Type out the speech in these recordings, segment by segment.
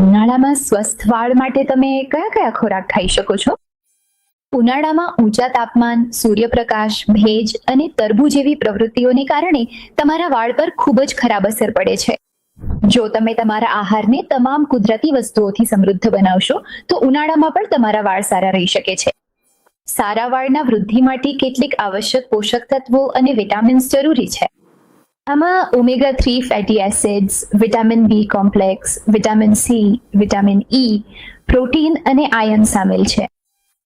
ઉનાળામાં સ્વસ્થ વાળ માટે તમે કયા કયા ખોરાક ખાઈ શકો છો? ઉનાળામાં ઊંચા તાપમાન, સૂર્યપ્રકાશ, ભેજ અને તરબૂચ જેવી પ્રવૃત્તિઓને કારણે તમારા વાળ પર ખૂબ જ ખરાબ અસર પડે છે. જો તમે તમારા આહારને તમામ કુદરતી વસ્તુઓથી સમૃદ્ધ બનાવશો તો ઉનાળામાં પણ તમારા વાળ સારા રહી શકે છે. સારા વાળના વૃદ્ધિ માટે કેટલીક આવશ્યક પોષક તત્વો અને વિટામિન્સ જરૂરી છે. આમાં omega 3 fatty acids, vitamin B complex, vitamin C, vitamin E, protein અને આયર્ન સામેલ છે.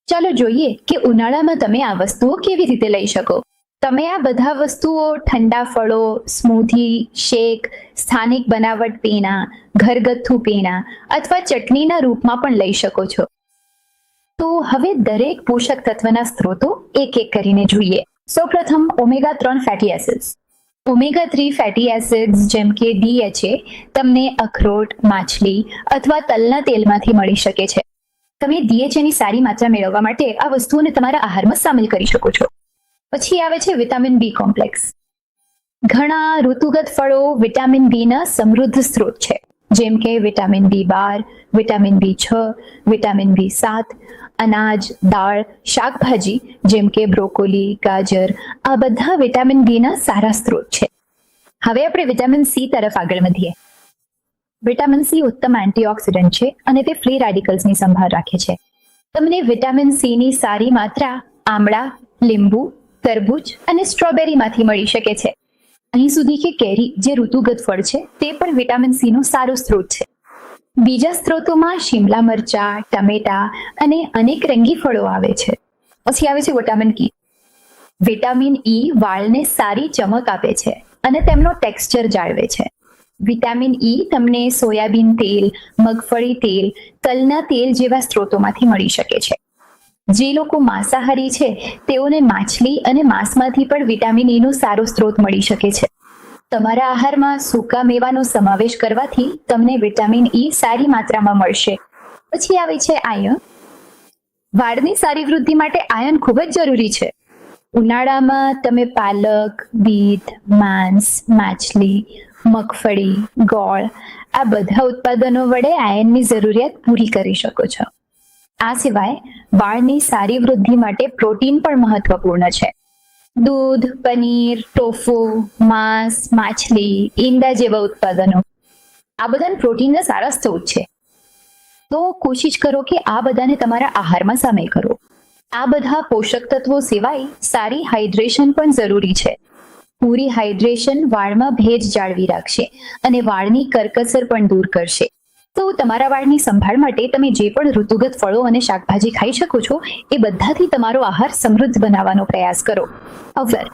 ચાલો જોઈએ કે ઉનાળામાં તમે આ વસ્તુઓ કેવી રીતે લઈ શકો. તમે આ બધા વસ્તુઓ ઠંડા ફળો, સ્મૂધી, શેક, સ્થાનિક બનાવટ પીણા, ઘરગથ્થુ પીણા અથવા ચટણીના રૂપમાં પણ લઈ શકો છો. તો હવે દરેક પોષક તત્વના સ્ત્રોતો એક એક કરીને જોઈએ. સૌપ્રથમ omega 3 fatty acids. Omega 3 fatty acids જેમ કે DHA તમને અખરોટ, માછલી અથવા તલના તેલમાંથી મળી શકે છે. તમે DHA ની સારી માત્રા મેળવવા માટે આ વસ્તુઓને તમારા આહારમાં સામેલ કરી શકો છો. પછી આવે છે વિટામિન બી કોમ્પ્લેક્સ. ઘણા ઋતુગત ફળો વિટામિન બી ના સમૃદ્ધ સ્ત્રોત છે, જેમ કે vitamin B12, vitamin B6, vitamin B7. અનાજ, દાળ, શાકભાજી જેમ કે બ્રોકોલી, ગાજર આ બધા વિટામિન બી ના સારા સ્ત્રોત છે. હવે આપણે વિટામિન સી તરફ આગળ વધીએ. વિટામિન સી ઉત્તમ એન્ટીઓક્સિડન્ટ છે અને તે ફ્રી રેડિકલ્સની સંભાળ રાખે છે. તમને વિટામિન સી ની સારી માત્રા આમળા, લીંબુ, તરબૂચ અને સ્ટ્રોબેરીમાંથી મળી શકે છે. અહીં સુધી કે કેરી જે ઋતુગત ફળ છે તે પણ વિટામિન સી નો સારો સ્ત્રોત છે. બીજા સ્ત્રોતોમાં શિમલા મરચા, ટમેટા અને અનેક રંગી ફળો આવે છે. પછી આવે છે વિટામિન ઈ. વિટામિન ઈ વાળને સારી ચમક આપે છે અને તેમનો ટેક્સચર જાળવે છે. વિટામિન ઈ તમને સોયાબીન તેલ, મગફળી તેલ, તલના તેલ જેવા સ્ત્રોતોમાંથી મળી શકે છે. જે લોકો માંસાહારી છે તેઓને માછલી અને માંસમાંથી પણ વિટામિન ઈ નો સારો સ્ત્રોત મળી શકે છે. તમારા આહારમાં સૂકા મેવાનો સમાવેશ કરવાથી તમને વિટામિન ઈ સારી માત્રામાં મળશે. પછી આવે છે આયર્ન. વાળની સારી વૃદ્ધિ માટે આયર્ન ખૂબ જ જરૂરી છે. ઉનાળામાં તમે પાલક, બીટ, માંસ, માછલી, મગફળી, ગોળ આ બધા ઉત્પાદનો વડે આયર્નની જરૂરિયાત પૂરી કરી શકો છો. આ સિવાય વાળની સારી વૃદ્ધિ માટે પ્રોટીન પણ મહત્વપૂર્ણ છે. દૂધ, પનીર, ટોફુ, માંસ, માછલી, ઈંડા જેવા ઉત્પાદનો આ બધા પ્રોટીનના સારા સ્ત્રોત છે. તો કોશિશ કરો કે આ બધાને તમારા આહારમાં સામેલ કરો. આ બધા પોષક તત્વો સિવાય સારી હાઇડ્રેશન પણ જરૂરી છે. પૂરી હાઇડ્રેશન વાળમાં ભેજ જાળવી રાખશે અને વાળની કરકસર પણ દૂર કરશે. તો તમારા વાળની સંભાળ માટે તમે જે પણ ઋતુગત ફળો અને શાકભાજી ખાઈ શકો છો એ બધાથી તમારો આહાર સમૃદ્ધ બનાવવાનો પ્રયાસ કરો. અવર